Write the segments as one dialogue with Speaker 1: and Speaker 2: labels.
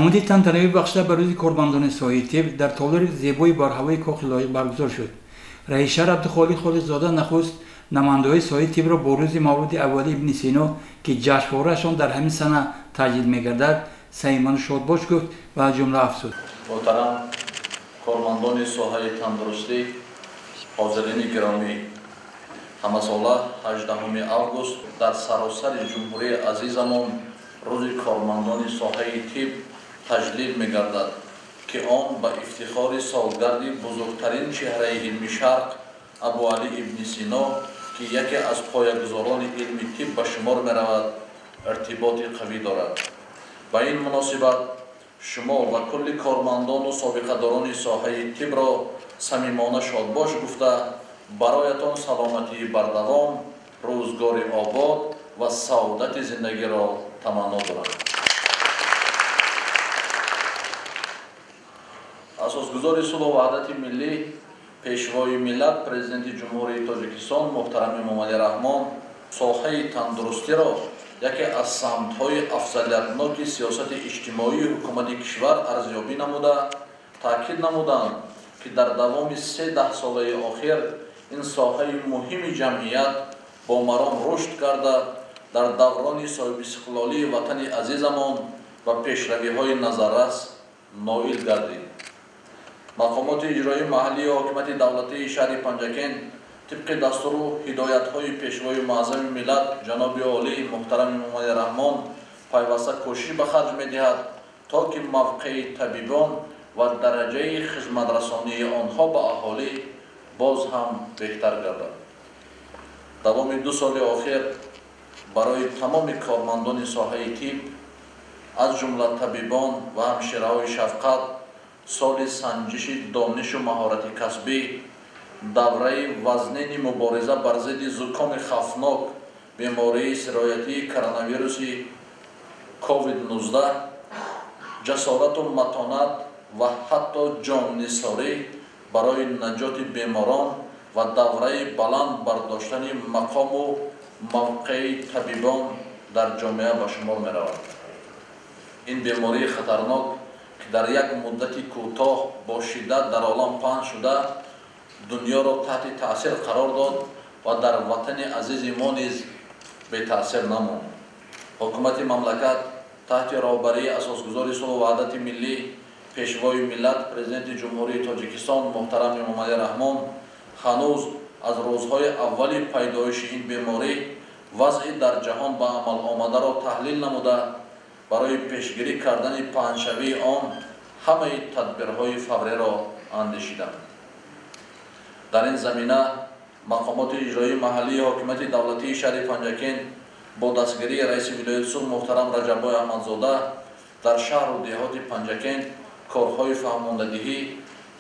Speaker 1: намуди тантанави бахшида ба рӯзи корбандони соҳаи тиб дар толори зебои бар ҳавои коқи лоиқ баргузор шуд. раис шаҳр абдухолиқ холиқзода нахуст намояндаҳои соҳаи тибро бо рӯзи мавлуди аввали ибни сино ки ҷашнвораашон дар ҳамин сана таҷлил мегардад самимона шодбош гуфт ва аз ҷумла афзуд:
Speaker 2: моҳтарам кормандони соҳаи тандурустӣ, ҳозирини гиромӣ, ҳамасола 18 август дар саросари ҷумҳурии азизамон рӯзи кормандони соҳаи тиб таҷлил мегардад, ки он ба ифтихори солгарди бузургтарин чеҳраи илми шарқ абуалӣ ибни сино, ки яке аз поягузорони илми тиб ба шумор меравад, иртиботи қавӣ дорад. ба ин муносибат шумо ва кулли кормандону собиқадорони соҳаи тибро самимона шодбош гуфта, бароятон саломатии бардавом, рӯзгори обод ва саодати зиндагиро таманно дорам. асосгузори сулҳу ваҳдати миллӣ, пешвои миллат, президенти ҷумҳурии Тоҷикистон муҳтарам Эмомалӣ Раҳмон соҳаи тандурустиро яке аз самтҳои афзалиятноки сиёсати иҷтимоии ҳукумати кишвар арзёбӣ намуда, таъкид намуданд, ки дар давоми 13 солаи охир ин соҳаи муҳими ҷамъият бомарон рушд карда, дар даврони соҳибистиқлолии ватани азизамон ва пешравиҳои назаррас ноил гардид. мақомоти иҷроии маҳаллии ҳокимияти давлатии шаҳри Панҷакен тибқи дастуру ҳидоятҳои пешвои муаззами миллат ҷаноби олӣ муҳтарам Эмомалӣ Раҳмон пайваста кӯшиш ба харҷ медиҳад, то ки мавқеи табибон ва дараҷаи хизматрасонии онҳо ба аҳолӣ боз ҳам беҳтар гардад. давоми 2 соли охир барои тамоми кормандони соҳаи тиб, аз ҷумла табибон ва ҳамшираҳои шафқат, соли санҷиши донишу маҳорати касбӣ, давраи вазнини мубориза бар зидди зукоми хавфнок, бемории сироятии коронавируси COVID-19, ҷасорату матонат ва ҳатто ҷоннисорӣ барои наҷоти беморон ва давраи баланд бардоштани мақому мавқеи табибон дар ҷомеа ба шумор меравад. ин бемории хатарнок, ки дар як муддати кӯтоҳ бо шиддат дар олам паҳн шуда, дунёро таҳти таъсир қарор дод ва дар ватани азизи мо низ бетаъсир намонд. ҳукумати мамлакат таҳти роҳбарии асосгузори сулҳу ваҳдати миллӣ, пешвои миллат, президенти ҷумҳурии Тоҷикистон муҳтарам Эмомалӣ Раҳмон ҳанӯз аз рӯзҳои аввали пайдоиши ин беморӣ вазъи дар ҷаҳон ба амал омадаро таҳлил намуда, барои пешгирӣ кардани паҳншавии он ҳамаи тадбирҳои фавриро андешиданд. дар ин замина мақомоти иҷроии маҳаллии ҳокимияти давлатии шаҳри Панҷакен бо дастгирии раиси вилояти суд муҳтарам Раҷаббой Аҳмадзода дар шаҳру деҳоти Панҷакен корҳои фаҳмондадиҳӣ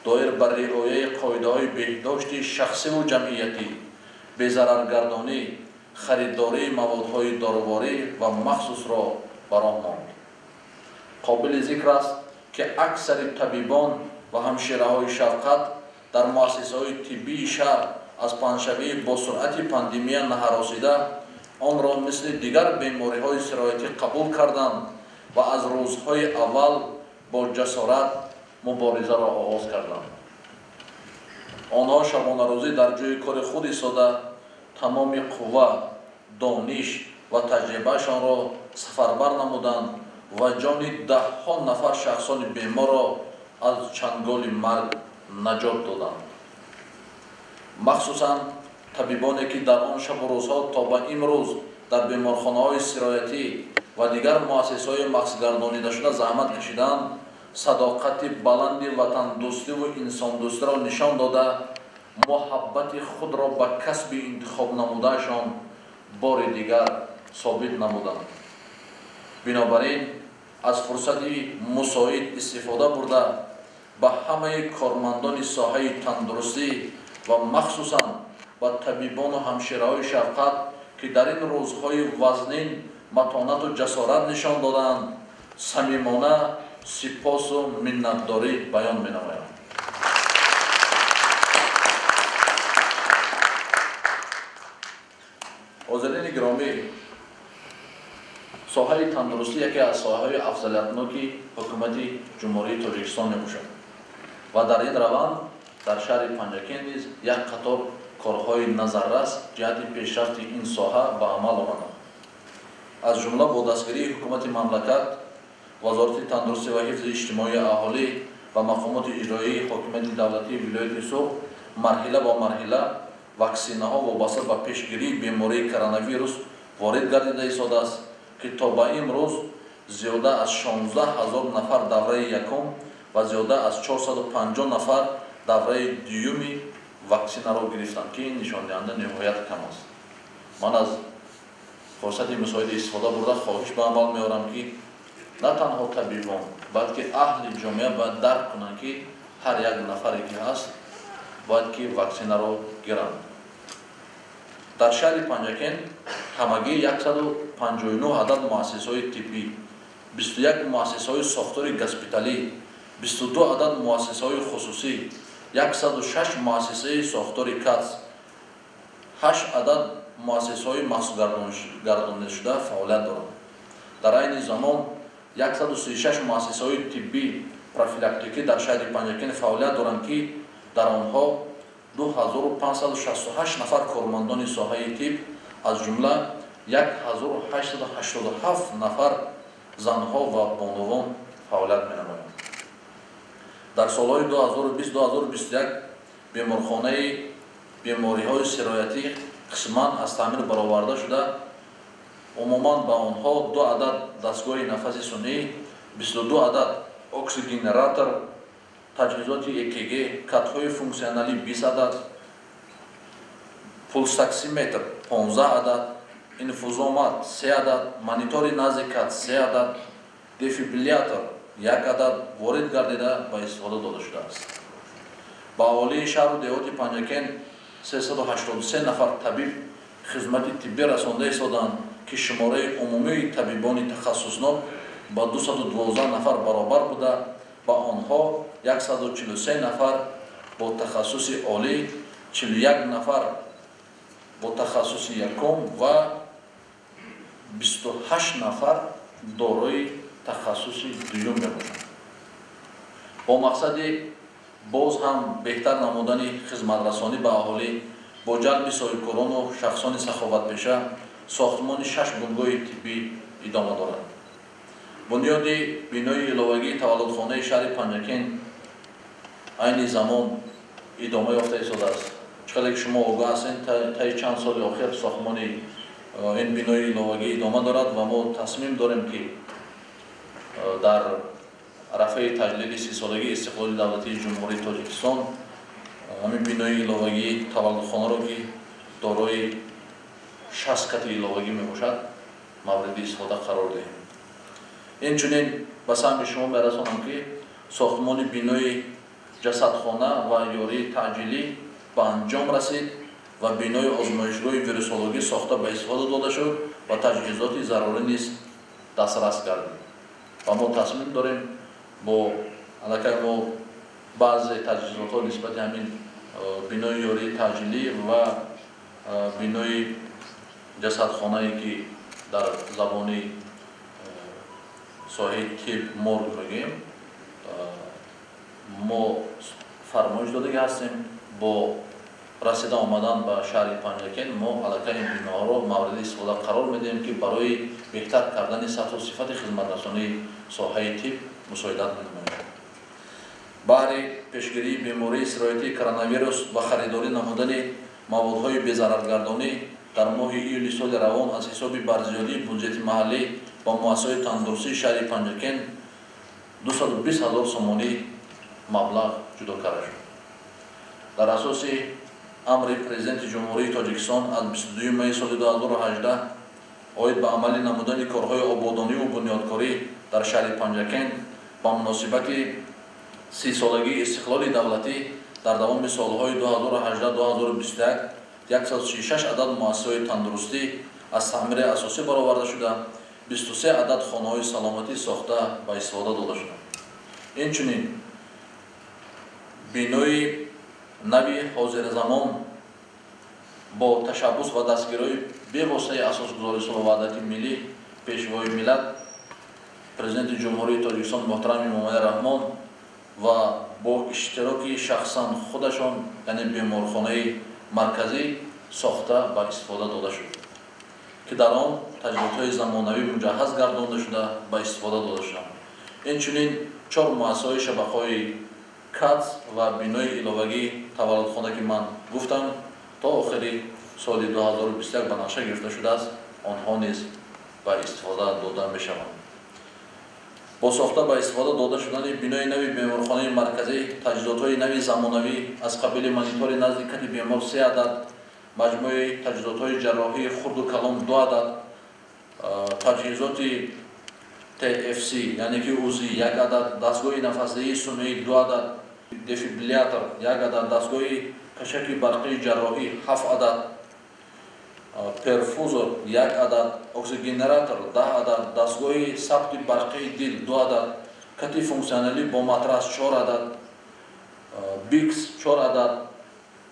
Speaker 2: доир ба риояи қоидаҳои беҳдошти шахсиву ҷамъиятӣ, безараргардонӣ, хариддории маводҳои доруворӣ ва махсусро ба роҳ монд. қобили зикр аст, ки аксари табибон ва ҳамшираҳои шафқат дар муассисаҳои тиббии шаҳр аз паҳншавии босуръати пандемия наҳаросида онро мисли дигар бемориҳои сироятӣ қабул карданд ва аз рӯзҳои аввал бо ҷасорат муборизаро оғоз карданд. онҳо шабонарӯзӣ дар ҷойи кори худ истода тамоми қувва, дониш ва таҷрибаашонро сафарбар намуданд ва ҷони даҳҳо нафар шахсони беморро аз чанголи марг наҷот доданд. махсусан табибоне, ки дар он шабу рӯзҳо то ба имрӯз дар беморхонаҳои сироятӣ ва дигар муассисаҳои махсгардонидашуда заҳмат кашиданд, садоқати баланди ватандӯстиву инсондӯстиро нишон дода, муҳаббати худро ба касби интихоб намудаашон бори дигар собит намуданд. бинобар ин аз фурсати мусоид истифода бурда ба ҳамаи кормандони соҳаи тандурустӣ ва махсусан ба табибону ҳамшираҳои шафқат, ки дар ин рӯзҳои вазнин матонату ҷасорат нишон доданд, самимона сипосу миннатдорӣ баён менамоям. ҳозирини гиромӣ, соҳаи тандурустӣ яке аз соҳаҳои афзалиятноки ҳукумати ҷумҳурии тоҷикистон мебошад ва дар ин раванд дар шаҳри Панҷакен низ як қатор корҳои назаррас ҷиҳати пешрафти ин соҳа ба амал омаданд. аз ҷумла бо дастгирии ҳукумати мамлакат, вазорати тандурустӣ ва ҳифзи иҷтимоии аҳолӣ ва мақомоти иҷроии ҳокимияти давлатии вилояти Суғд марҳила ба марҳила ваксинаҳо вобаста ба пешгирии бемории коронавирус ворид гардида истодааст, ки то ба имрӯз зиёда аз 16,000 нафар давраи якум ва зиёда аз 450 нафар давраи дуюми ваксинаро гирифтанд, ки ин нишондиҳанда ниҳоят кам аст. ман аз фурсати мусоида истифода бурда хоҳиш ба амал меорам, ки на танҳо табибон, балки аҳли ҷомеа бояд дарк кунанд, ки ҳар як нафаре ки ҳаст бояд ки ваксинаро гиранд. дар шаҳри Панҷакен ҳамагӣ 159 адад муассисаҳои тиббӣ, 21 муассисаҳои сохтори госпиталӣ, 22 адад муассисаҳои хусусӣ, 106 муассисаи сохтори КАЦ, 8 адад муассисаҳои маҳсулгардонидашуда фаъолият доранд. дар айни замон 136 муассисаҳои тиббӣ профилактикӣ дар шаҳри Панҷакен фаъолият доранд, ки дар онҳо 2568 нафар кормандони соҳаи тиб, аз ҷумла 1887 нафар занҳо ва бонувон фаъолият менамоянд. дар солҳои 2020-2021 беморхонаи бемориҳои сироятӣ қисман аз таъмир бароварда шуда, умуман ба онҳо 2 адад дастгоҳи нафаси сунъӣ, 22 адад оксигенератор, таҷҳизоти ЭКГ, катҳои функсионалӣ 20 адад, пулсоксиметр 15 адад, инфузомат 3 адад, монитори назди кат 3 адад, дефибриллятор 1 адад ворид гардида ба истифода дода шудааст. ба аҳолии шаҳру деҳоти Панҷакен 383 нафар табиб хизмати тиббӣ расонда истоданд, ки шумораи умумии табибони тахассуснок ба 212 нафар баробар буда, ба онҳо 143 нафар бо тахассуси олӣ, 41 нафар бо тахассуси якум ва 28 нафар дорои тахассуси дуюм мебошанд. бо мақсади боз ҳам беҳтар намудани хизматрасонӣ ба аҳолӣ бо ҷалби соҳибкорону шахсони саховатпеша, сохтмони 6 бунгоҳи тиббӣ идома дорад. бунёди бинои иловагии таваллудхонаи шаҳри Панҷакен айни замон идома ёфта истодааст. чӣ ки шумо огоҳ ҳастед, таи чанд соли охир сохтмони ин бинои иловагӣ идома дорад ва мо тасмим дорем, ки дар арафаи таҷлили 30-солагии истиқлоли давлатии ҷумҳурии Тоҷикистон ҳамин бинои иловагии таваллудхонаро, ки дорои 60 кати иловагӣ мебошад, мавриди истифода қарор диҳем. инчунин ба саҳми шумо мерасонам, ки сохтмони бинои ҷасадхона ва ёрии таъҷилӣ ба анҷом расид ва бинои озмоишгоҳи вирусологӣ сохта ба истифода дода шуд ва таҷҳизоти зарурӣ низ дастрас гардид. ва мо тасмим дорем бо аллакай мо баъзе таҷҳизотҳо нисбати ҳамин бинои ёрии таъҷилӣ ва бинои ҷасадхонае, ки дар забони соҳаи тиб морг мегӯем, мо фармоиш додага ҳастем. бо расида омадан ба шаҳри Панҷакен мо аллакай ин биноҳоро мавриди истифода қарор медиҳем, ки барои беҳтар кардани сатҳу сифати хизматрасонии соҳаи тиб мусоидат менамояд. баҳри пешгирии бемории сироятии коронавирус ва харидорӣ намудани маводҳои безараргардонӣ дар моҳи июли соли равон аз ҳисоби барзиёдии буҷети маҳаллӣ ба муассисаҳои тандурустии шаҳри Панҷакен 220 000 сомонӣ маблағ ҷудо карда шуд. дар асоси амри президенти ҷумҳурии Тоҷикистон аз 22 майи соли 2018 оид ба амалӣ намудани корҳои ободониву бунёдкорӣ дар шаҳри Панҷакен ба муносибати 30-солагии истиқлоли давлатӣ дар давоми солҳои 2018-2021 136 адад муассисаҳои тандурустӣ аз таъмири асосӣ бароварда шуда, 23 адад хонаҳои саломатӣ сохта ба истифода дода шуданд. инчунин бинои нави ҳозирзамон бо ташаббус ва дастгирии бевоситаи асосгузори Сулҳу ваҳдати миллӣ пешвои миллат президенти ҷумҳурии тоҷикистон муҳтарами муомали раҳмон ва бо иштироки шахсан худашон яъне беморхонаи марказӣ сохта ба истифода дода шуд ки дар он таҷҳизотҳои замонавӣ муҷаҳҳаз гардонда шуда ба истифода дода шуданд. Инчунин 4 муассисаҳои шабақаҳои КАЦ ва бинои иловагии таваллудхона ки ман гуфтам то охири соли 2021 ба нақша гирифта шудааст, онҳо низ ба истифода дода мешаванд. бо сохта ба истифода дода шудани бинои нави беморхонаи марказӣ, таҷҳизотҳои нави замонавӣ аз қабили монитори назди кати бемор 3 адад, маҷмӯи таҷҳизотҳои ҷарроҳии хурду калон 2 адад, таҷҳизоти TFC яъне ки УЗИ 1 адад, дастгоҳи нафасдиҳии сунъӣ 2 адад, дефибриллятор 1 адад, дастгоҳи кашаки барқии ҷарроҳӣ 7 адад, перфузор 1 адад, оксигенератор 10 адад, дастгоҳи сабти барқии дил 2 адад, кати функсионалӣ бо матрас 4 адад, бикс 4 адад,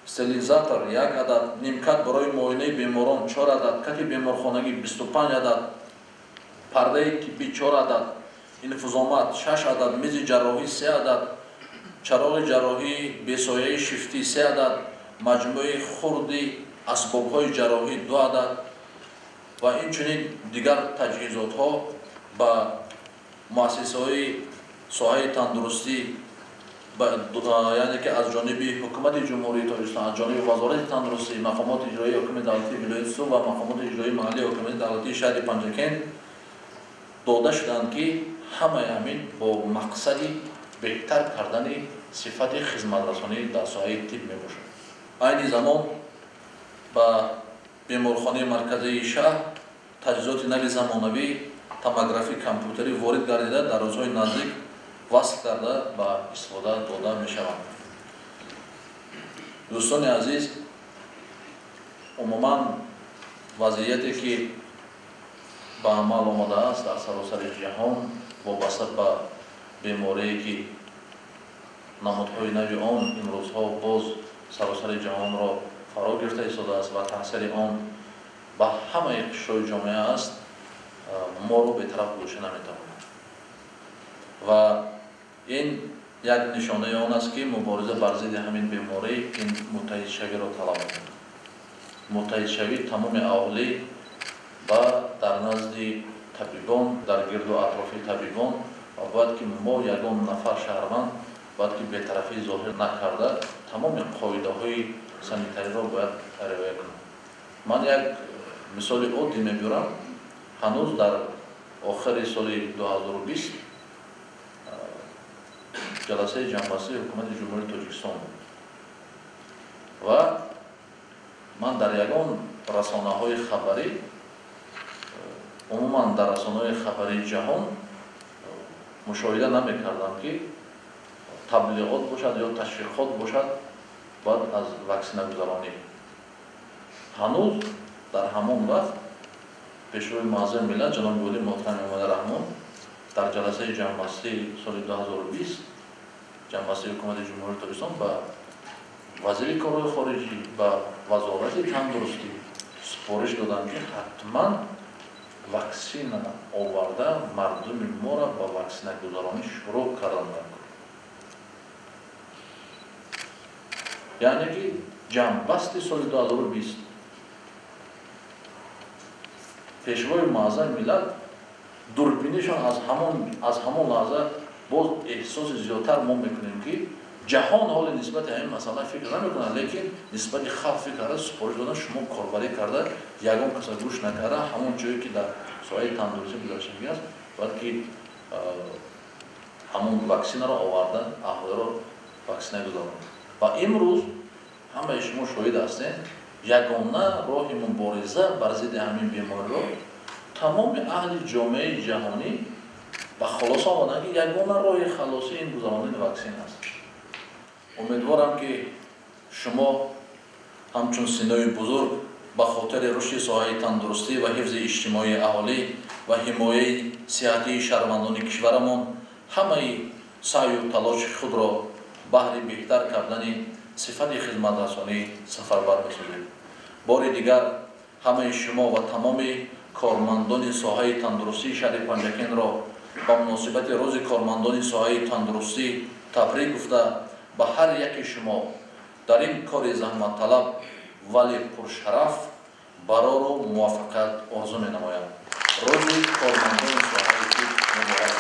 Speaker 2: стерилизатор 1 адад, нимкат барои муоинаи беморон 4 адад, кати беморхонагӣ 25 адад, пардаи тиббӣ 4 адад, инфузомат 6 адад, мизи ҷарроҳӣ 3 адад, чароғи ҷарроҳии бесояи шифтӣ 3 адад, маҷмӯи хурди асбобҳои ҷарроҳӣ 2 адад ва инчунин дигар таҷҳизотҳо ба муассисаҳои соҳаи тандурустӣ яъне ки аз ҷониби ҳукумати ҷумҳурии тоҷикистон, аз ҷониби вазорати тандурустӣ, мақомоти иҷроии ҳокимияти давлатии вилояти Сув ва мақомоти иҷроии маҳаллии ҳокимияти давлатии шаҳри Панҷакент дода шуданд ки ҳамаи ҳамин бо мақсади беҳтар кардани сифати хизматрасонӣ дар соҳаи тиб мебошад. айни замон ба беморхонаи марказии шаҳр таҷҳизоти нави замонавӣ, томографии компютерӣ ворид гардида дар рӯзҳои наздик васл карда ба истифода дода мешаванд. дӯстони азиз, умуман вазъияте ки ба амал омадааст дар саросари ҷаҳон вобаста ба беморие ки намудҳои нави он имрӯзҳо боз саросари ҷаҳонро фаро гирифта истодааст ва таъсири он ба ҳамаи қишрои ҷомеа аст, моро бетараф гузошта наметавонад. ва ин як нишонаи он аст ки мубориза бар зидди ҳамин беморӣ ин муттаҳидшавиро талаб мекунад. муттаҳидшавӣ тамоми аҳолӣ ва дар назди табибон, дар гирду атрофи табибон ва бояд ки мо ягон нафар шаҳрванд бояд ки бетарафӣ зоҳир накарда тамоми қоидаҳои санитариро бояд риоя кунад. ман як мисоли оддӣ мебурам. ҳанӯз дар охири соли 2020 ҷаласаи ҷамъбастии ҳукумати ҷумҳурии тоҷикистон буд ва ман дар ягон расонаҳои хабарӣ, умуман дар расонаҳои хабарии ҷаҳон мушоҳида намекардам ки таблиғот бошад ё ташвиқот бошад бояд аз ваксинагузаронӣ. ҳанӯз дар ҳамон вақт пешрои муаззами миллат ҷаноби олӣ муҳтарами муомали раҳмон дар ҷаласаи ҷамъбастии соли 2020 ҷамъбастии ҳукумати ҷумҳурии тоҷикистон ба вазири корҳои хориҷӣ ба вазорати тандурустӣ супориш доданд ки ҳатман ваксина оварда мардуми моро ба ваксинагузаронӣ шуруъ кардан. яъне ки ҷамъбасти соли 2020 пешвои муаззами миллат дурбинишон аз ҳамон лаҳза боз эҳсоси зиёдтар мо мекунем ки ҷаҳон ҳоли нисбати ҳамин масъала фикр намекунад, лекин нисбати халқ фикр карда супориш додан шумо корбарӣ карда ягон каса гӯш накарда ҳамон ҷое ки дар соҳаи тандурустӣ гузаштагӣ аст бояд ки ҳамон ваксинаро оварда аҳолиро ваксина гузаронад. ва имрӯз ҳамаи шумо шоҳид ҳастед, ягона роҳи мубориза бар зидди ҳамин бемориро тамоми аҳли ҷомеаи ҷаҳонӣ ба хулоса омаданд ки ягона роҳи халоси ин гузаронидани ваксин аст. умедворам ки шумо ҳамчун синои бузург ба хотири рушди соҳаи тандурустӣ ва ҳифзи иҷтимоии аҳолӣ ва ҳимояи сиҳатии шаҳрвандони кишварамон ҳамаи саъю талоши худро баҳри беҳтар кардани сифати хизматрасонӣ сафарбар месозед. бори дигар ҳамаи шумо ва тамоми کارمندان ساحه تندرستی شهر پنجکین را با مناسبت روز کارمندان ساحه تندرستی تبریک گفته به هر یک شما در این کار زحمت طلب ولی پرشرف برای رو موفقیت آرزو می‌نمایم. روز کارمندان ساحه طب مبارک.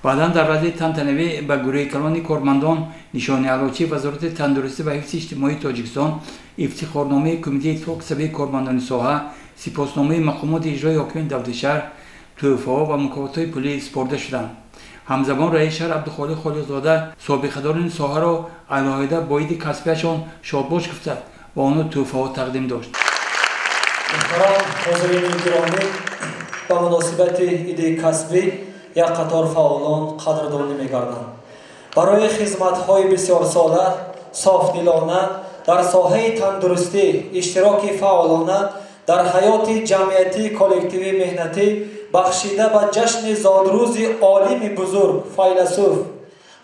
Speaker 1: بعدا در رد تنتنوی به گروه کلان کارمندان نشان علوچی وزارت تندرستی و حفظ اجتماعی تاجیکستان افتخارنامه کمیته اتفاق سبی کارمندان ساحه، سپاسنامه مقامات اجرایی حاکم دولت شهر، تحفه‌ها و مکافات‌های پولی سپرده شدند. همزمان رئیس شهر عبدالخالق خالقزاده سابقه‌داران ساحه را علیحده با عید کسبیشان شادباش گفته و آنها تحفه‌ها تقدیم داشت.
Speaker 3: محترم حاضرین گرامی، با مناسبت عید کسبی یک قطار فعالان قدردانی می‌گردند. برای خدمت‌های بسیار ساله، صافدلانه در ساحه تندرستی اشتراک فعالانه در حیات جمعیتی کلکتیوی مهنتی بخشیده به جشن زادروز عالم بزرگ فیلسوف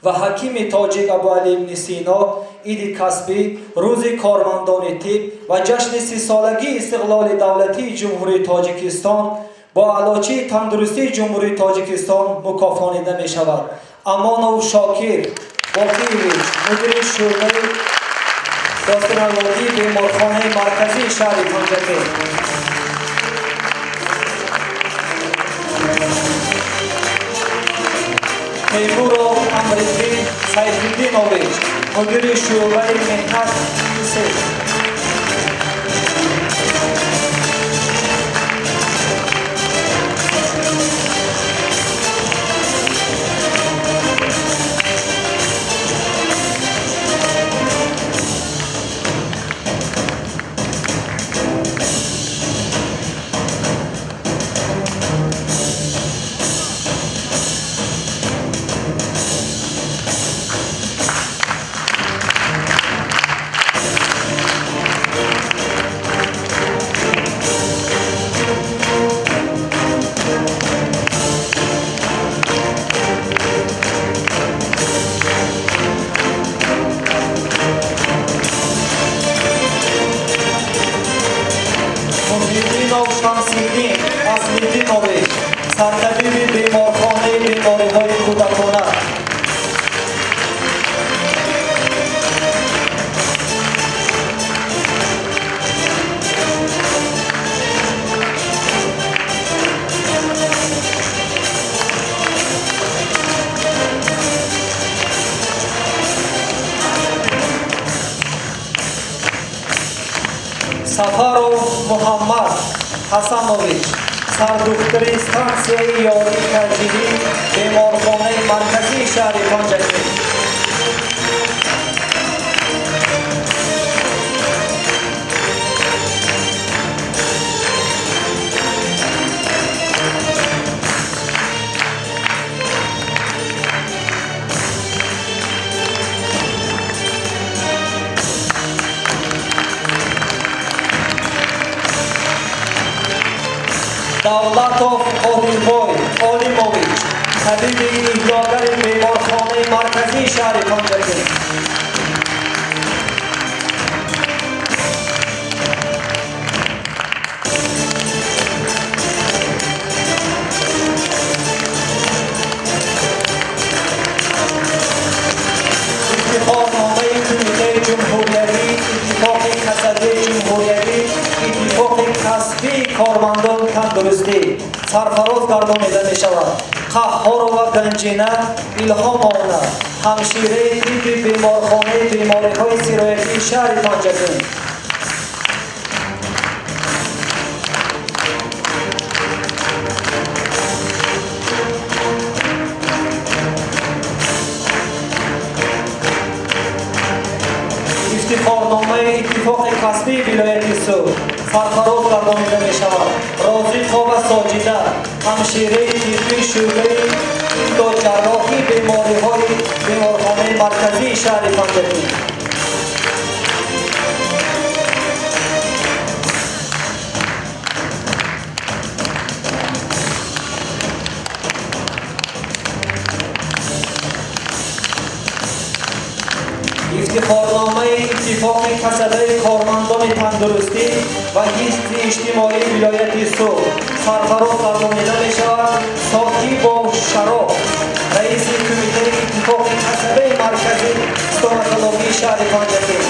Speaker 3: و حکیم تاجیک ابوعلی ابن سینا عید کسبی، روز کارمندان طب و جشن 30 سالگی استقلال دولتی جمهوری تاجیکستان با علاچه تندرستی جمهوری تاجیکستان مکافانیده می شود. امانو شاکر باقیویچ مدیر شورای گاسترونولوژی بیمارخانه مرکزی شهر پنجکین، تیمور امریکی سیفالدینویچ مدیر شورای مهنت اصلیدینویچ سرطبیب بیمارخانه بیماری‌های کودکانه، سفرов محمد حسنویچ سردختری ستانسیای یاری ترجیحی بیمارخانه مرکزی شهر پنجکین، دولتوف عادلبای عالمویچ طبیب احیاگر بیمارخانه مرکزی شهر پنجکین، افتخارنامه کمیته جمهوریتی اتفاق کسبی جمهوریتی اتفاق کسبی کارمندان تندرستی سرفراز گردانیده می شود. قهار و گنجینه الهام آمد همشیره طب بیمارخانه بیماری‌های سرایتی شهر پنجکین، افتخارنامه اتفاق کسبی ولایت سوخ سرفراز گردانیده می شود. رازق و ساجده همشیره طبی شعبه جراحی بیماری‌های بیمارخانه مرکزی شهر پنجکین، افتخارنامه اتفاق کسبه کارمندان تندرستی و حزب اجتماعی ولایت سوخ سرفراز گردانیده می شود ساقی شراب رئیس کمیته اتفاق قصبه مرکزی استوماتولوژی شهر پنجگیر.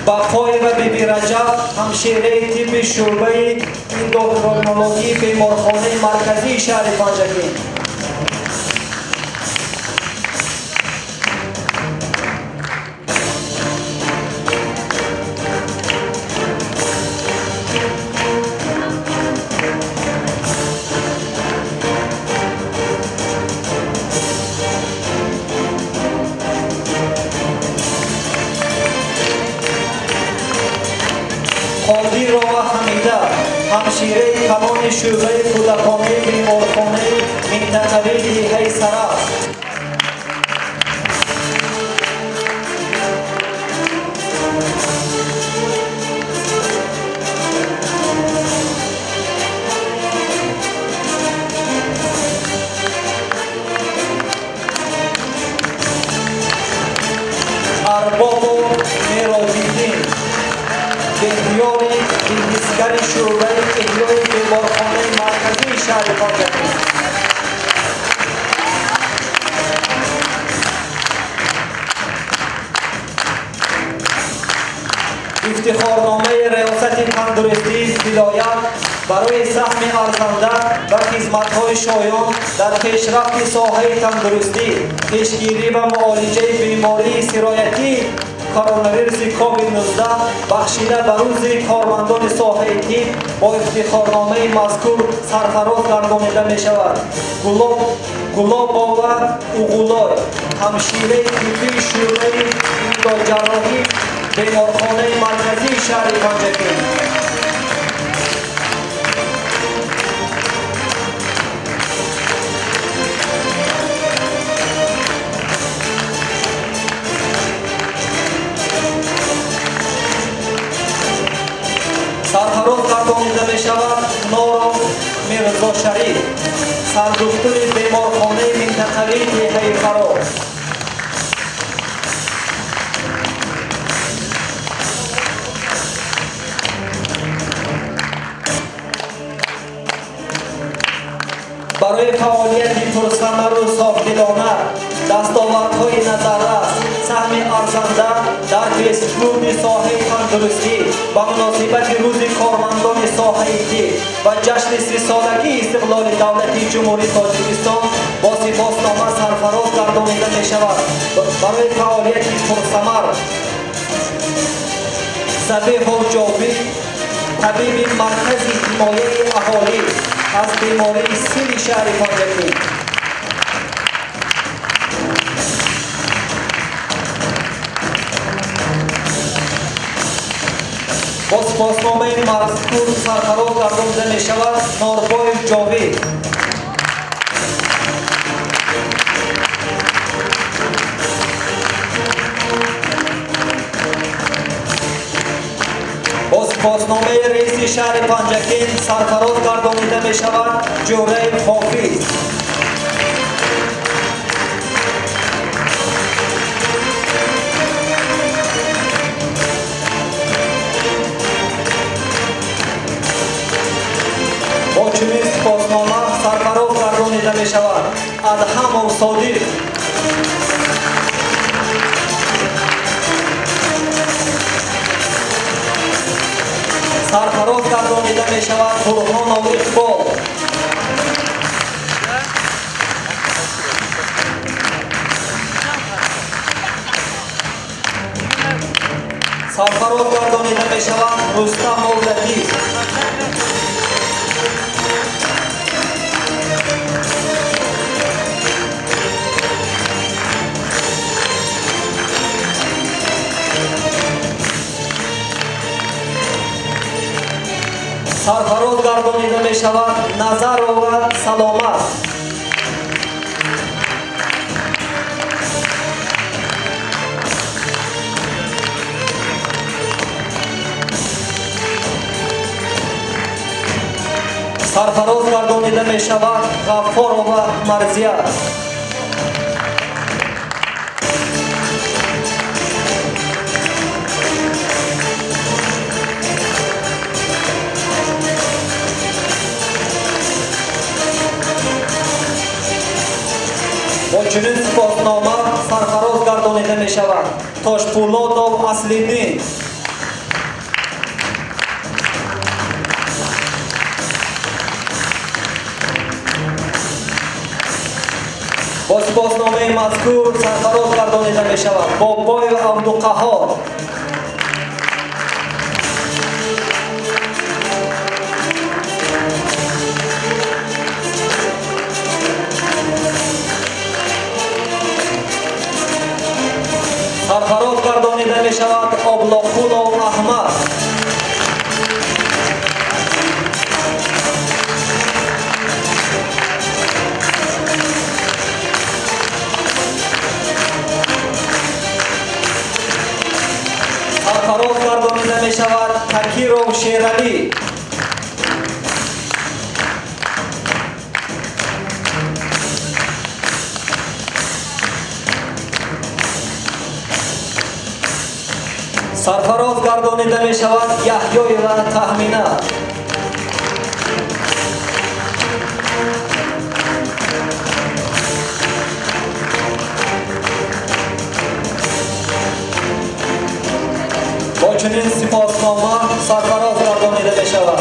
Speaker 3: بقای و بیبی رجب همشیره طب شعبه اندوکرینولوژی بیمارخانه مرکزی شهر پنجگیر. قاضی را حمیده همشیره کمان شعبه کودکانه بیمارخانه منطقوی دیهه سرس. ارباب و میرادیدین بهیاری بینیسگر شعبه احیای بیمارخانه مرکزی شهر پنجگیر. افتخارنامه ریاست تندرستی ولایت برای سهم ارزنده و خدمت‌های شایان در پیشرفت ساحه تندرستی، پیشگیری و معالجه بیماری سرایتی کرونا ویروس کووید 19 بخشیده به روز کارمندان ساحه طب با افتخارنامه مذکور سرفراز گردانیده می شود. گلاب و اوغولای همشیره طبی شعبه جراحی بیمارخانه مرکزی شهر پنجگیر. سرفراز گردانیده می شود نورا میرزا شریف سردکتر بیمارخانه منطقوی دیهه فرا. برای فعالیت پرثمر و صافدلانه دستاوردهای نظررس سهم ارزنده در فیسبوک ساحه تندرستی با مناسبت روز کارمندان ساحه طب و جشن 30 سالگی استقلال دولتی جمهوری تاجیکستان با سپاسنامه سرفراز گردانیده می شود. برای فعالیت پرثمر ذبیح جاوید طبیب مرکز حمایه اهالی از بیماری سیل شهر پنجگیر. با سپاسنامه مذکور سرفراز گردانیده می شود ناربای جاوید با سپاسنامه رئیس شهر پنجگیر سرفراز گردانیده می شود جوره حافظ. با چنین سپاسنامه سرفراز گردانیده می شود ادهم و صادق. سرفراز گردانیده می شود برهان و اقبال. سرفراز گردانیده می شود رستم و لطیف. سرفراز گردانیده می شود نظر و سلامت. سرفراز گردانیده می شود غفار و مرضیت. чунин сипоснома сарфароз гардонида мешавад Тошпулодов Аслиддин. با سپاسنامه مذکور سرفراز گردانیده می شود بابای عبدالقهار. سرفراز گردانیده می شود ابلاخونov احمد. سرفراز گردانیده می شود تکیرov شیرعلی. سرفراز گردانیده می شود یحیی و تهمینه. با چنین سپاسنامه سرفراز گردانیده می شود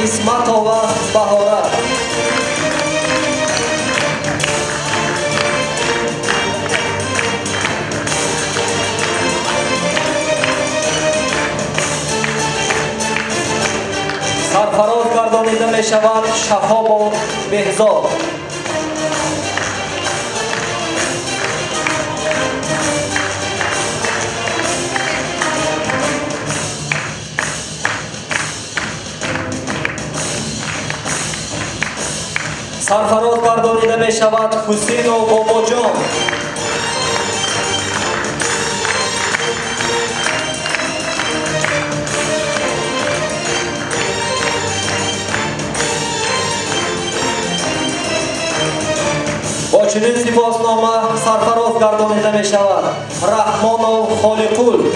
Speaker 3: اسمتova بهاره. سرفراز گردانیده می شود شهاب بهزاد. سرفراز گردانیده می شود حسینov باباجان. با چنین سپاسنامه سرفراز گردانیده می شود رحمانov خالقول.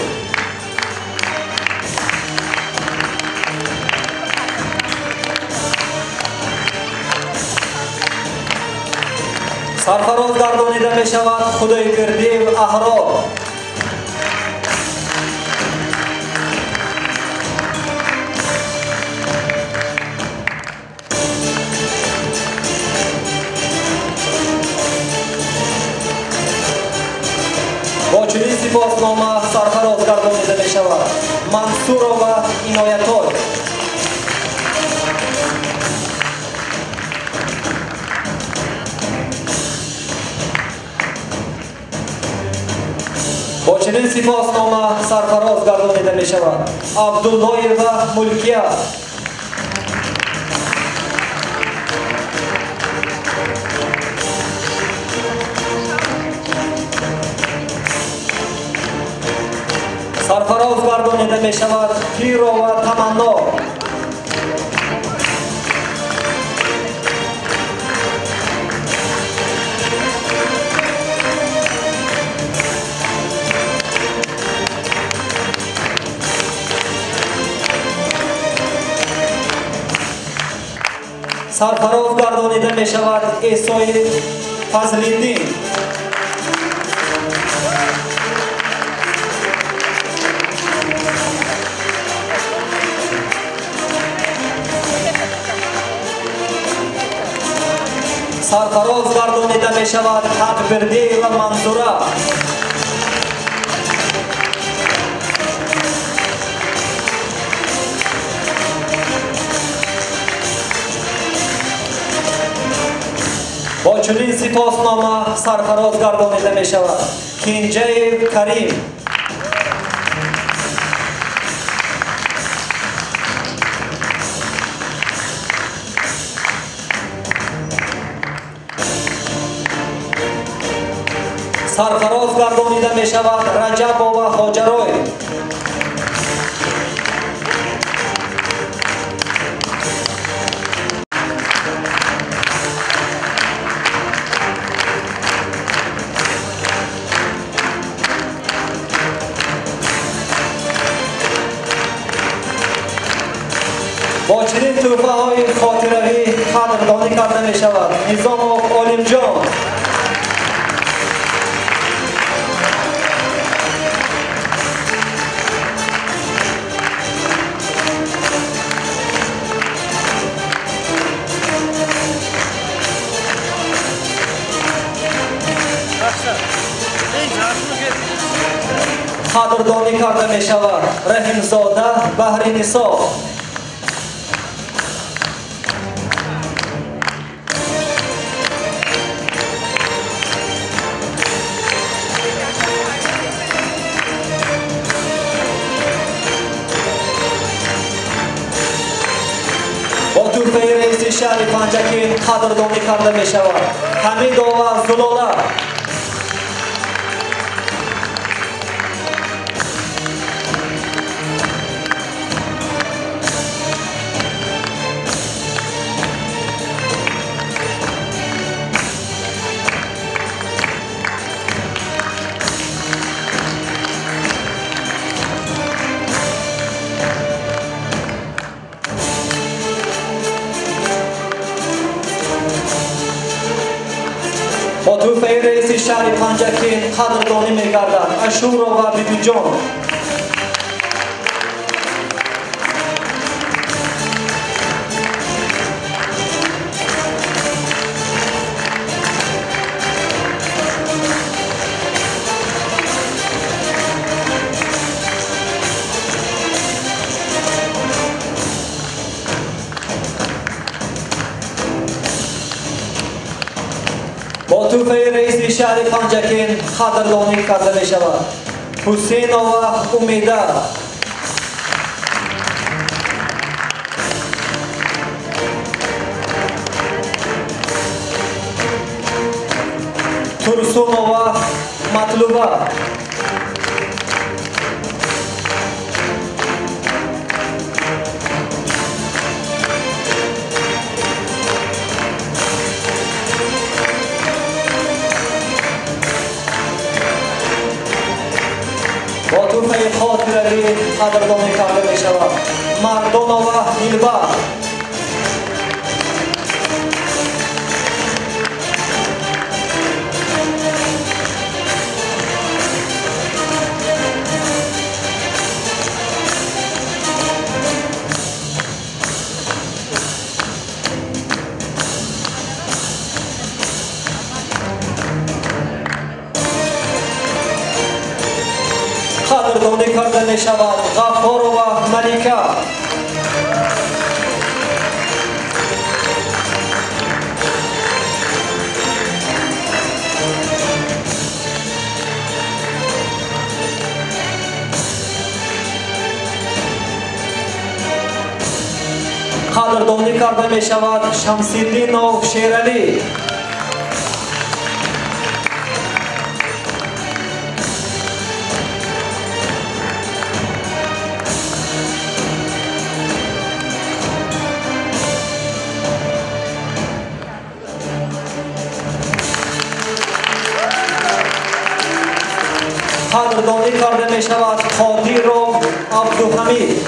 Speaker 3: سرفراز گردانیده می شود خدایبردیو احرار. با چنین سپاسنامه سرفراز گردانیده می شود منصورova اینایت‌آی. با چنین سپاسنامه سرفراز گردانیده می شود عبداللهیeva ملکیه. سرفراز گردانیده می شود پیرova تمنا. سرفراز گردانیده می شود عیسی فضل‌الدین. سرفراز گردانیده می شود حقبردی و منظوره. با چنین سپاسنامه سرفراز گردانیده می شود کنجیو کریم. سرفراز گردانیده می شود رجبova هاجروی. با چنین تحفه های خاطره‌ای قدردانی کرده می شود نظامov عالمجان. қадрдонӣ карда мешавад Раҳимзода Баҳринисо. با تحفه رئیس شهر پنجکین قدردانی کرده می شود حمیدآوا زلاله. با توفه رئیس شهر پنجکین قدردانی می‌گردد اشورا و بیبی جان. با توفه رئیس شهر پنجکین قدردانی کرده می شود حسین‌آوا امیده. ترسون‌آوا مطلوبه. با توفه خاطره‌ای قدردانی کرده می شود مردان‌آوا دلبر. قدردانی کرده می شود غفارآوا ملیکه. قدردانی کرده می شود شمس‌الدین شیرعلی. قدردانی کرده می شود قادر عبدالحمید.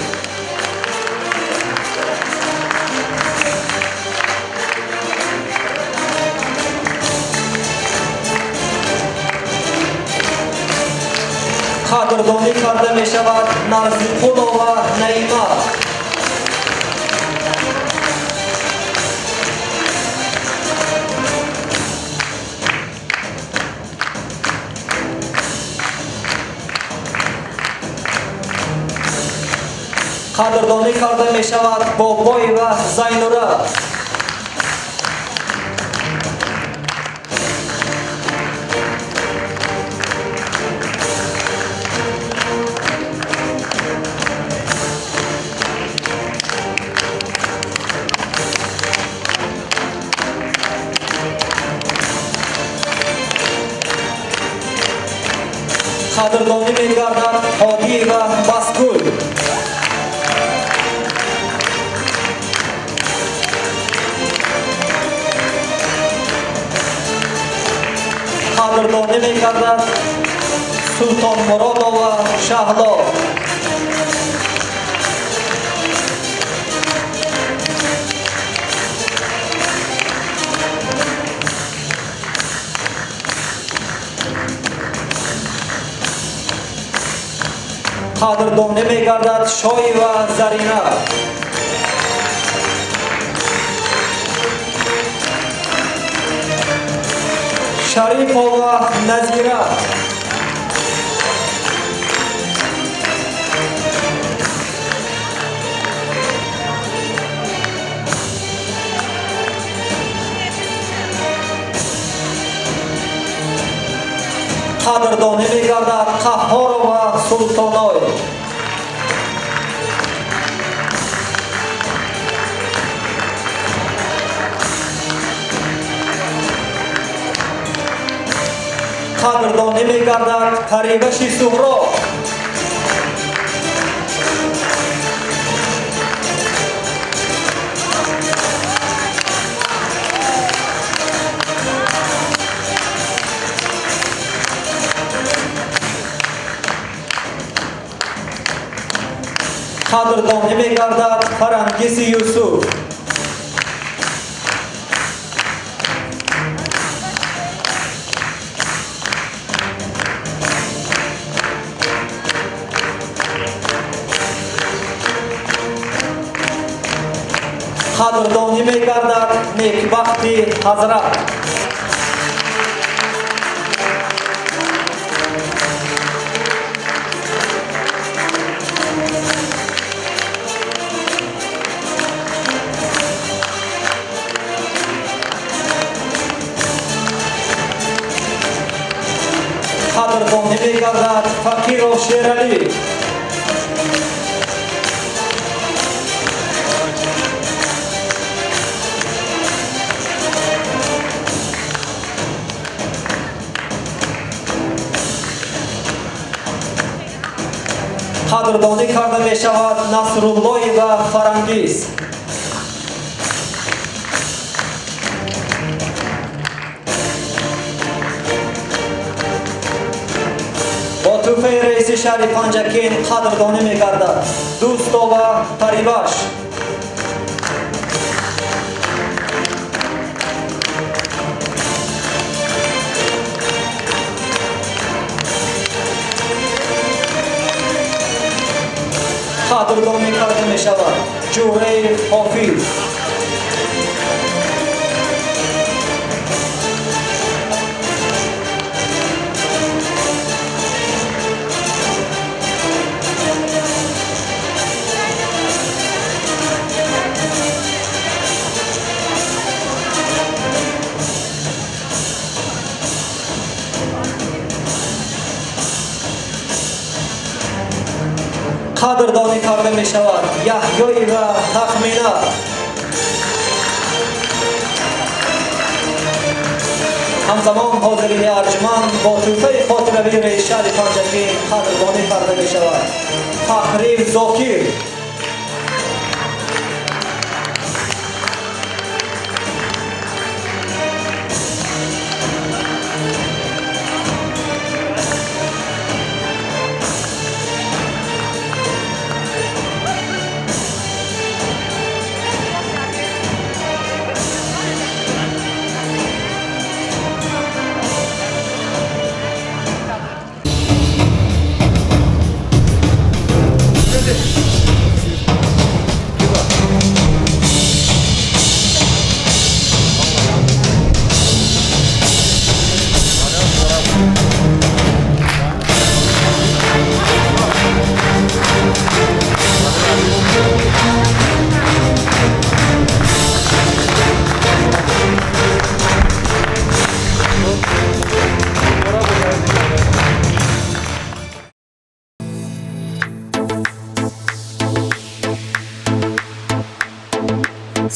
Speaker 3: قدردانی کرده می شود نرزیق‌الآوا نعیمه. قدردانی کرده می شود بابای و زینوره. قدردانی می گردد هادی و بسکول. قدردانی می گردد سلطان مرادآوا شهلا. قدردانی می گردد شای و زرینه. شریف‌آوا نظیره. қадрдонӣ мегардад қаҳҳоро ва султоной. қадрдонӣ мегардад париваши суҳро. қадрдонӣ мегардад Фарангизи Юсуф. қадрдонӣ мегардад Некбахти Ҳазрат. қадрдонӣ мегардад Фақиров Шералӣ. қадрдонӣ карда мешавад Насруллои ва Фарангиз. бо тӯҳфаи раиси шаҳри Панҷакин қадрдонӣ мегардад Дӯсто ва Париваш. қадрдонӣ карда мешавад Ҷуҳраи Ҳофиз. қадрдонӣ карда мешавад Яҳёи ва Тахмина. ҳамзамон ҳозирини арҷманд бо тӯҳфаи хотиравии раиси шаҳри Панҷакин қадрдонӣ карда мешавад Фахрив Зокир.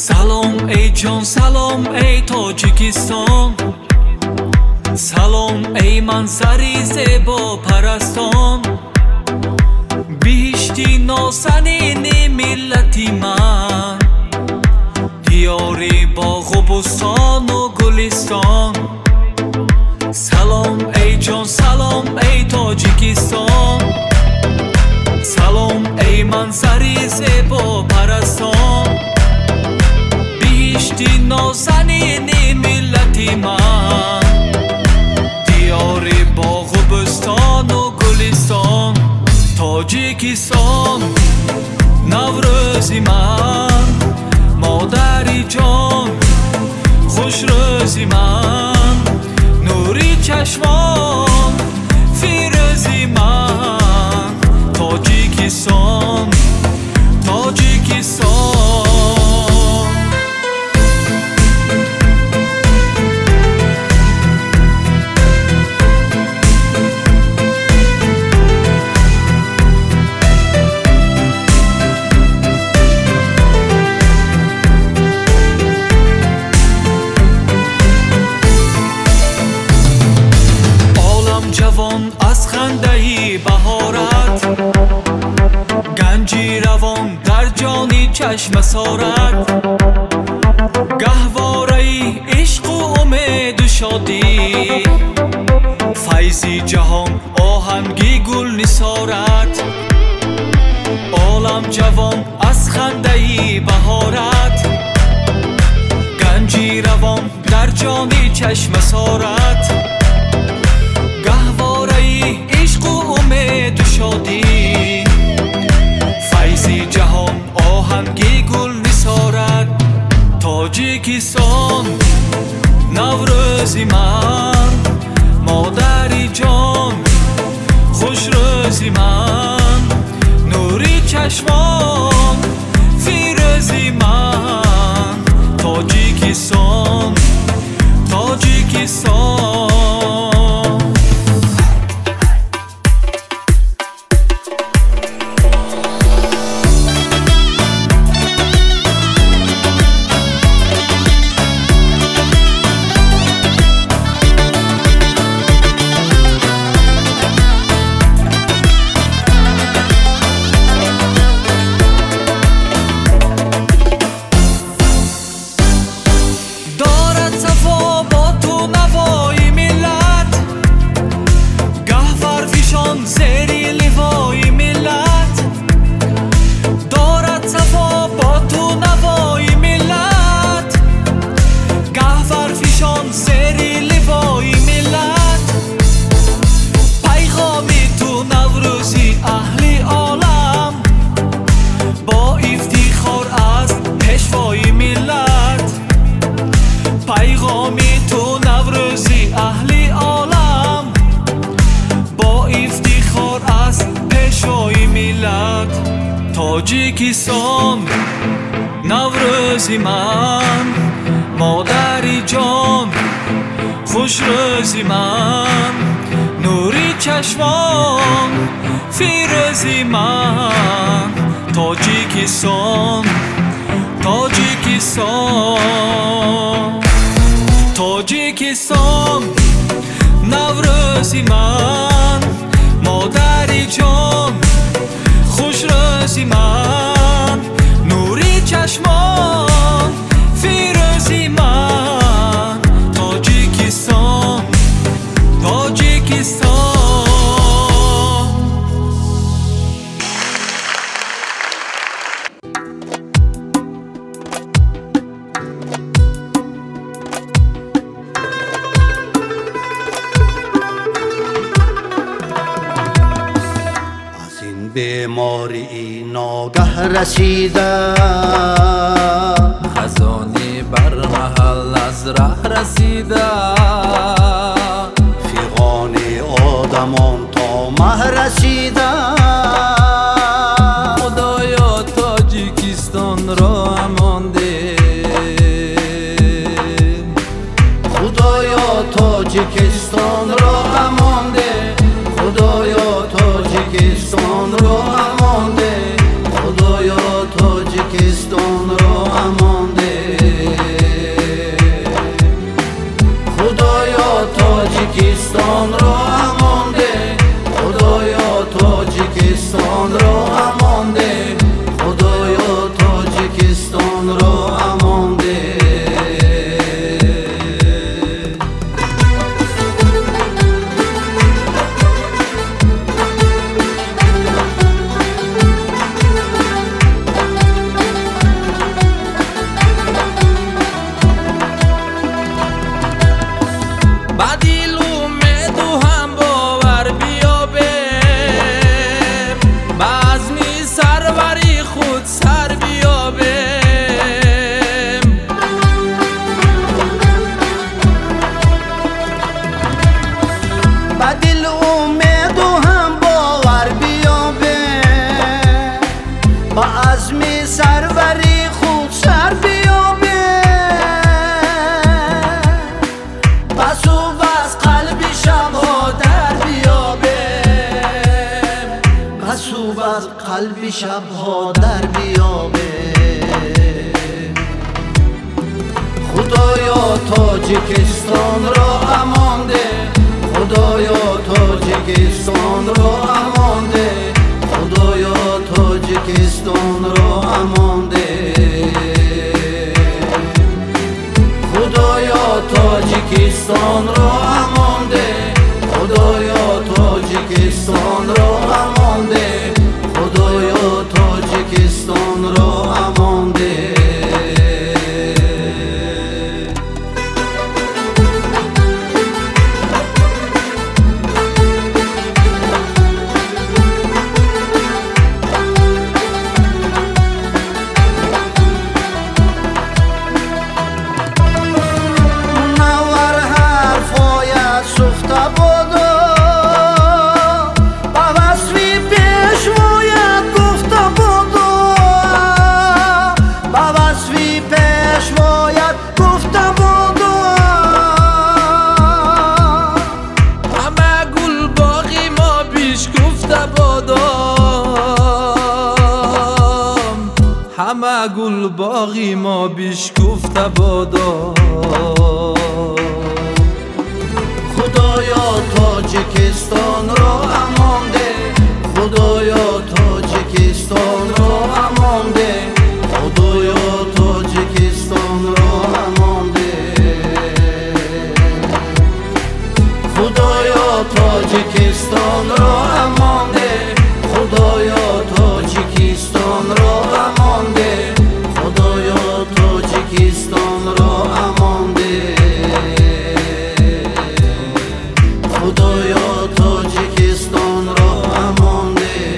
Speaker 4: Salom ey jon, salom ey Tojikiston. Salom ey manzari zebo paraston. Bihishti nosanini millati man. Diyori bog'u buston u guliston. Salom ey jon, salom ey Tojikiston. Salom ey manzari zebo paraston. Bihishti nosanini millati man. Diyori bog'u buston u guliston. Tojikiston Navrӯзи man, модари ҷон, хушрӯзи man, нури чашмон, фирӯзи man. Tojikiston, Tojikiston. چشم سارت گهواره عشق و امید و شادی فیضی جهان آهنگی گل نثارت عالم جوان از خنده بهارت گنجی روان در جانی چشم سارت گهواره عشق و امید و شادی فیضی جهان آهنگی گل نثارت تاجیکستان نوروزی من مادری جان خوش روزی من نوری چشمان فیروزی من تاجیکستان تاجیکستان تاجیکستان نوروزی من مادری جان خوش روزی من نوری چشمان فیروزی من تاجیکستان تاجیکستان تاجیکستان نوروزی من مادری جان خوش روزی من نوری چشمان فیروزی من تاجیکستان تاجیکستان
Speaker 5: بیماری ناگه رسیده
Speaker 6: خزانی بر محل از ره رسیده
Speaker 5: فیغان آدمان تا مه رسیده
Speaker 6: خدایا تاجیکستان را امان ده
Speaker 5: خدایا تاجیکستان را امان ده خدایا تاجیکستان را امان ده خدایا تاجیکستان را امان ده خدایا تاجیکستان را امان ده خدایا تاجیکستان را امان ده خدایا تاجیکستان را امان ده سروری خود سر بیابه بس و بس قلبی شبها در بیابه بس و بس قلبی شبها در بیابه خدایا تاجیکستان را امان ده خدایا تاجیکستان را امان ده خدایا تاجیکستان را امان ده
Speaker 6: تاجیکستان را امان ده خدایا تاجیکستان را امان ده خدایا تاجیکستان را امان ده همه گل باغی ما بیش گفته بادا خدایا تاجیکستان را امان ده خدایا تاجیکستان را امان ده خدایا تاجیکستان را امان ده خدایا تاجیکستان را امان ده خدایا تاجیکستان را امان ده خدایا تاجیکستان را امان ده خدایا تاجیکستان را امان ده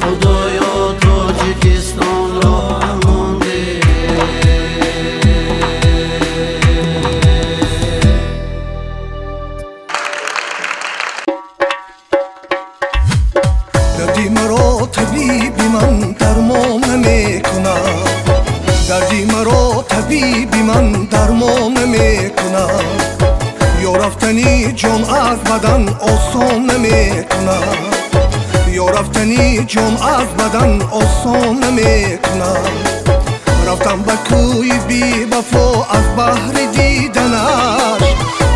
Speaker 6: خدایا تاجیکستان را امان ده
Speaker 7: دردی مرا طبیبی من درمان نمی‌کند دردی مرا طبیبی من درمان نمی‌کند یا رفتنی جان از بدن آسان نمی‌کند یا رفتنی جان از بدن آسان نمی‌کند رفتم به کوی بی وفا از بحر دیدنش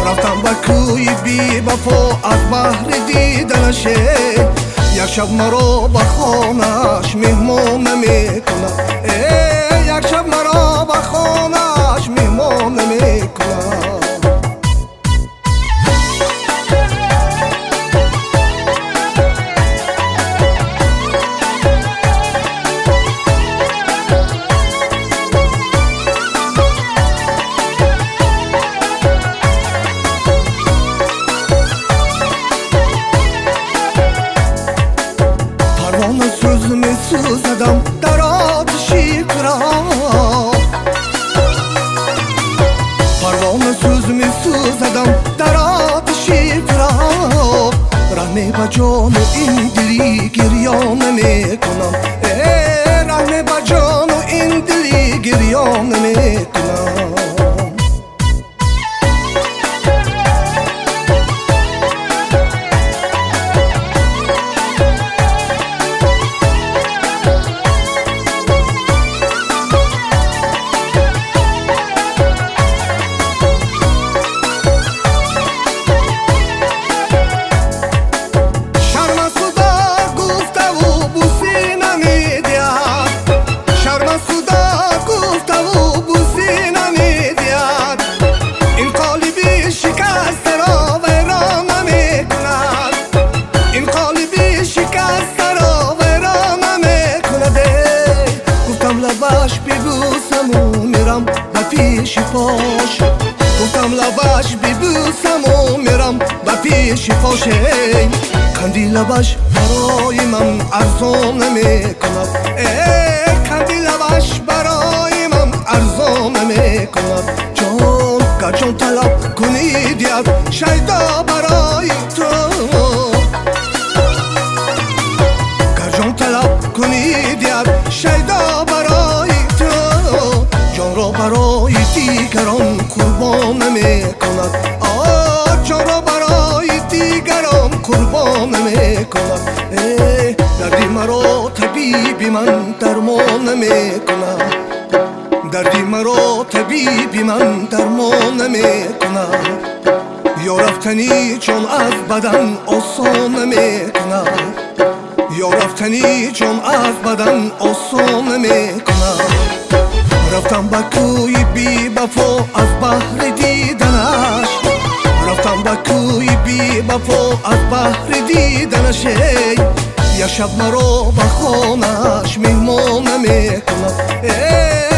Speaker 7: رفتم به کوی بی وفا از بحر دیدنش یک شب مرا به خانه‌اش مهمان نمی‌کند یک شب مرا به خانه‌اش مهمان نمی‌کند پروانه سوز می سوزدم در آتشی فراق پروانه سوز می سوزدم در آتشی فراق رحم به جان و این دلی گریان نمی کنم رحم به جان و این دلی گریان نمی کنم لباش ببوسم و میرم به پیش پاش گفتم لباش ببوسم و میرم به پیش پاش کندی لباش برای من ارزان نمی کند کندی لباش برای من ارزان نمی کند جان که جان طلب کنید یک شیدا برای تو که جان طلب کنید یک شیدا برای تو جان را برای دیگران قربان نمی کند جان را برای دیگران قربان نمی کند دردی مرا طبیبی من درمان نمی کند دردی مرا طبیبی من درمان نمی کند یا رفتنی جان از بدن آسان نمی کند یا رفتنی جان از بدن آسان نمی کند رفتم با کوی بی وفا از بحر دیدنش رفتم با کوی بی وفا از بحر دیدنش یک شب مرا با خانش مهمان نمیکنم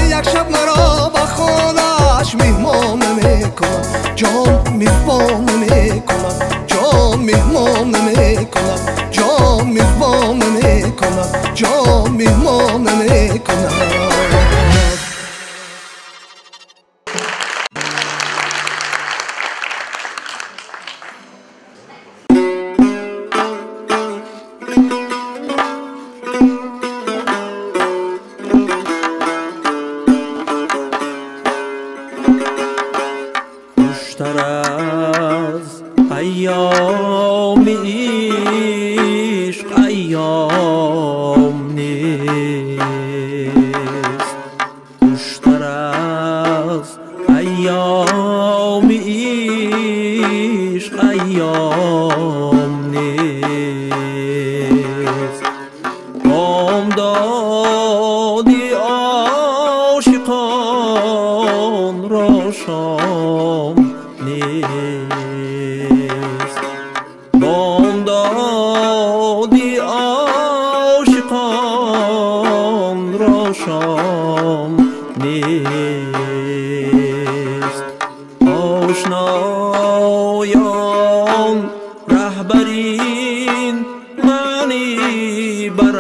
Speaker 7: یک شب مرا با خانش مهمان نمیکنم جان میزبان نمیکنم جان مهمان نمیکنم جان میزبان نمیکنم جان مهمان نمیکنم
Speaker 8: خوشتر از ایام عشق ایام نیست خوشتر از ایام عشق ایام نیست بامدادی عاشقان را شام نیست بامدادی عاشقان را شام نیست آشنایان رهبرین معنی برند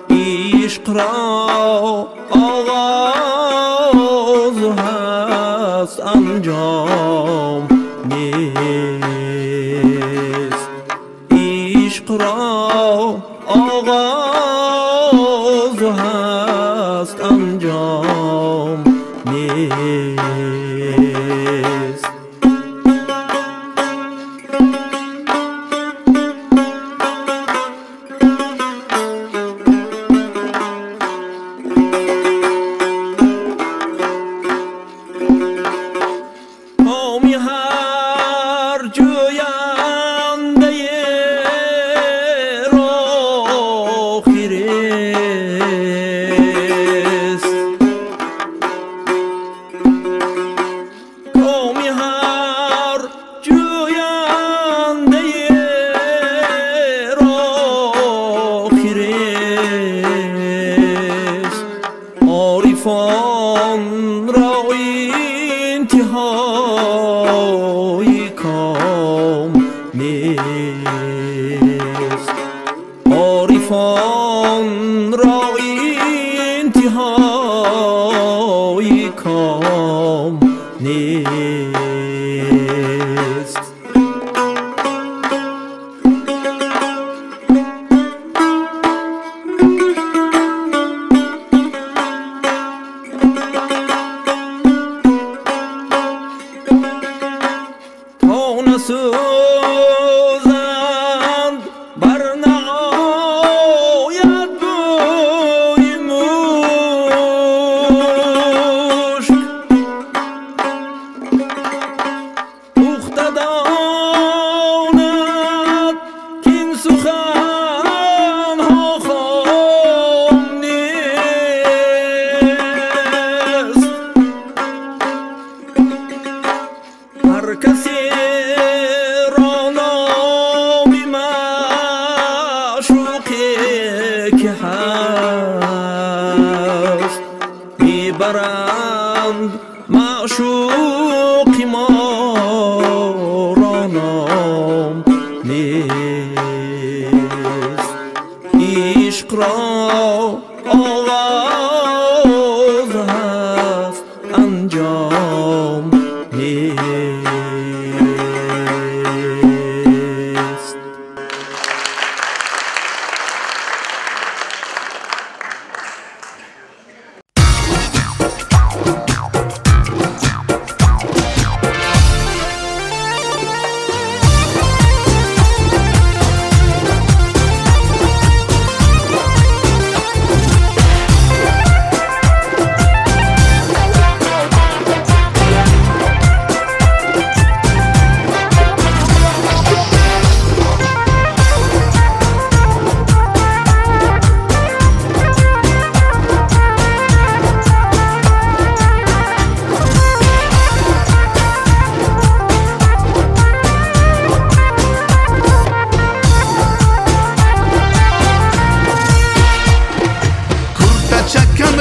Speaker 8: عشق را آغاز هست انجام نیست عشق را آغاز هست انجام نیست قومی هر جوینده راه خیرست قومی هر جوینده راه خیرست عارفان را انتهای کام نیست عارفان را انتهای کام نیست تا نسوزند بر نهایت بوی مشک پخته داند کاین سخنها خام نیست هر کسی را نامی معشوقی که هست میبرند معشوقی ما را نام نیست عشق را آغاز هست انجام نیست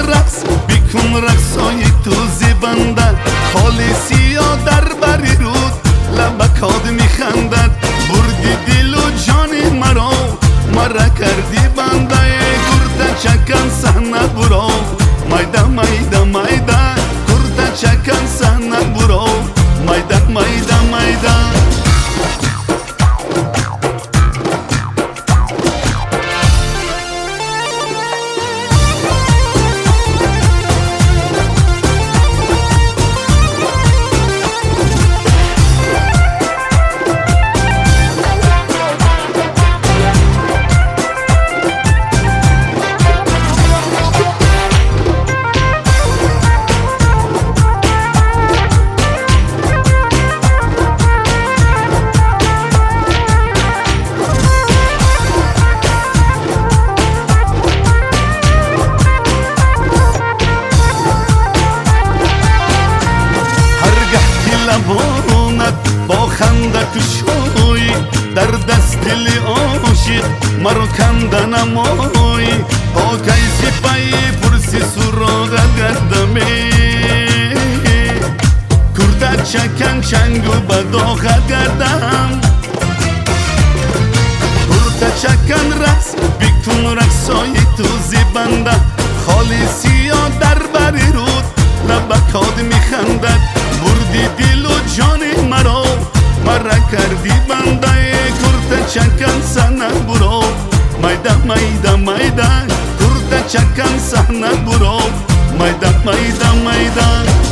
Speaker 9: رقص بیکن رقصای تو زیبندد خالصی یا در بری رود لبکاد میخندد بردی دل و جان مرا کردی بنده کرده چکن سحنه برو مایده مایده مایده کرده چکن سحنه برو مایده مایده مایده با خنده کشوی در دست دل عاشق مرا کنده نمایی با کیسی پای پرسی سراغ گردمی کرده چکن چنگ و بداخ گردم کرده چکن رقص بیکن رقصای تو زیبنده خالصی یا در بری رود لبکاد میخندد بردی دل و جان مرا کردی بنده کرده چکن سحنه برو مایده مایده مایده کرده چکن سحنه برو مایده مایده مایده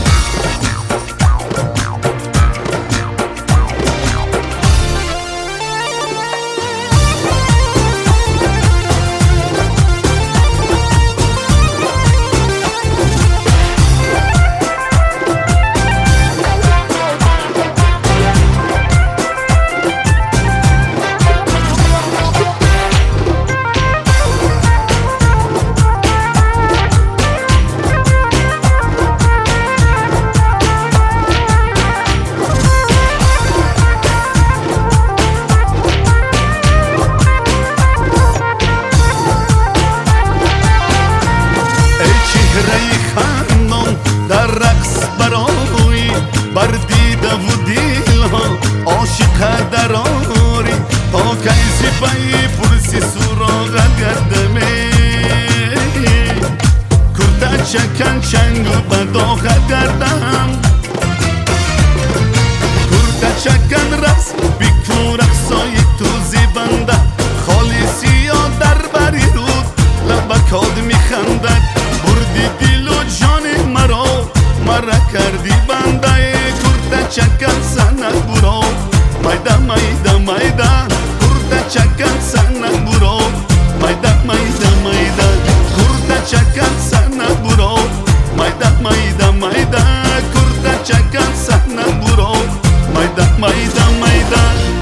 Speaker 9: بردیده و دیل ها عاشق دراری تا کیسی پای پرسی سراغ گردمی کرده چکن چنگ و بداخ گردم کرده چکن رقص بیکن رقصای تو زیبنده خالصی یا در بری رود لبکاد میخندد بردی دل و جان مرا کردی بنده کرده چکن سحنه برو مایده مایده مایده کرده چکن سحنه برو مایده مایده مایده کرده چکن سحنه برو مایده مایده مایده کرده چکن سحنه برو مایده مایده مایده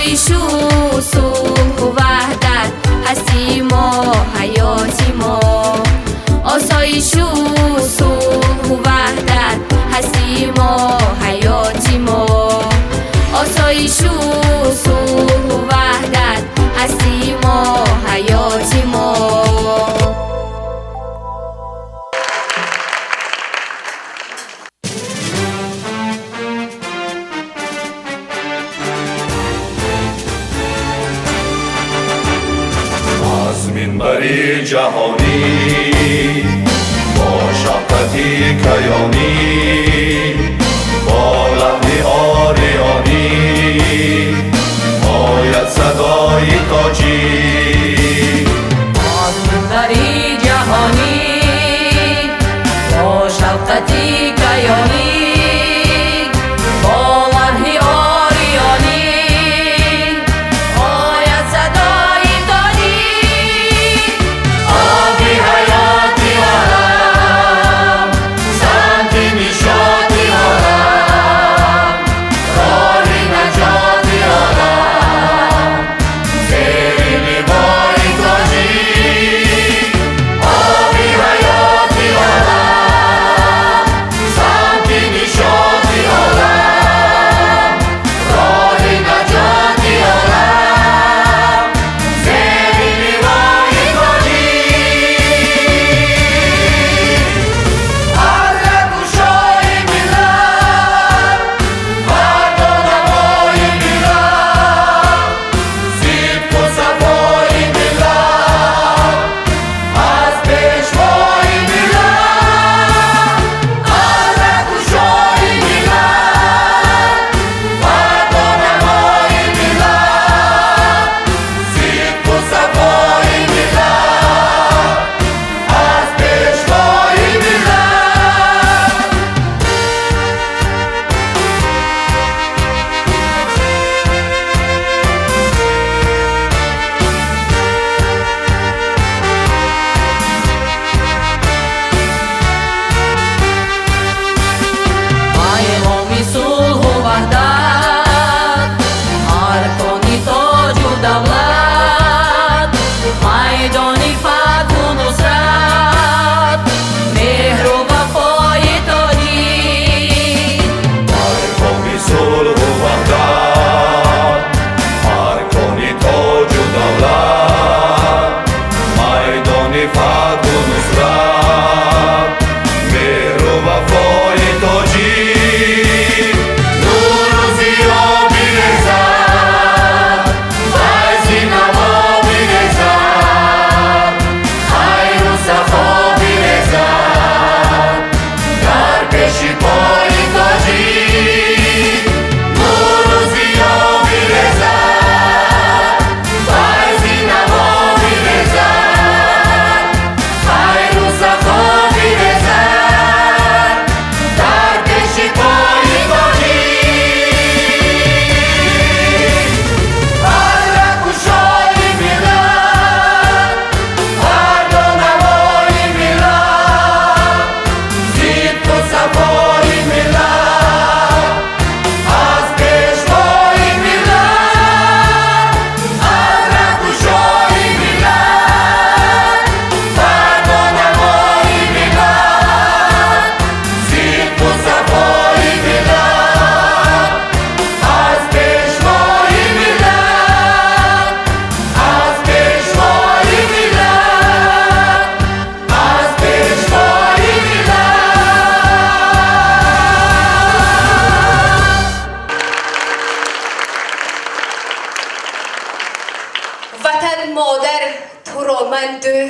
Speaker 10: آسایش و صلح و وحدت هستی ما حیاتی ما آسایش و صلح و وحدت هستی ما حیاتی ما آسایش و صلح و وحدت هستی ما حیاتی ما
Speaker 9: منبری جهانی با شفقتی کیانی با لحن آریانی آید صدای تاجی
Speaker 10: منبری جهانی با شفقتی کیانی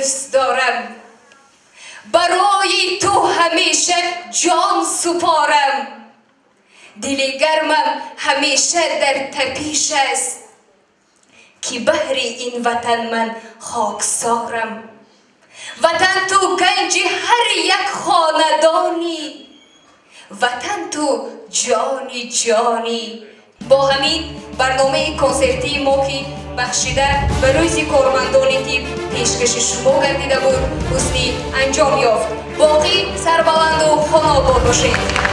Speaker 11: دوست دارم برای تو همیشه جان سپارم دل گرمم همیشه در تپیش است که بهر این وطن من خاکسارم وطن تو گنج هر یک خاندانی وطن تو جانی جانی با همین برنامه کنسرتی ما که بخشیده به روز کارمندان تیپ پیشکش شما گردیده بود حسنی انجام یافت باقی سربلند و خانه آباد باشید.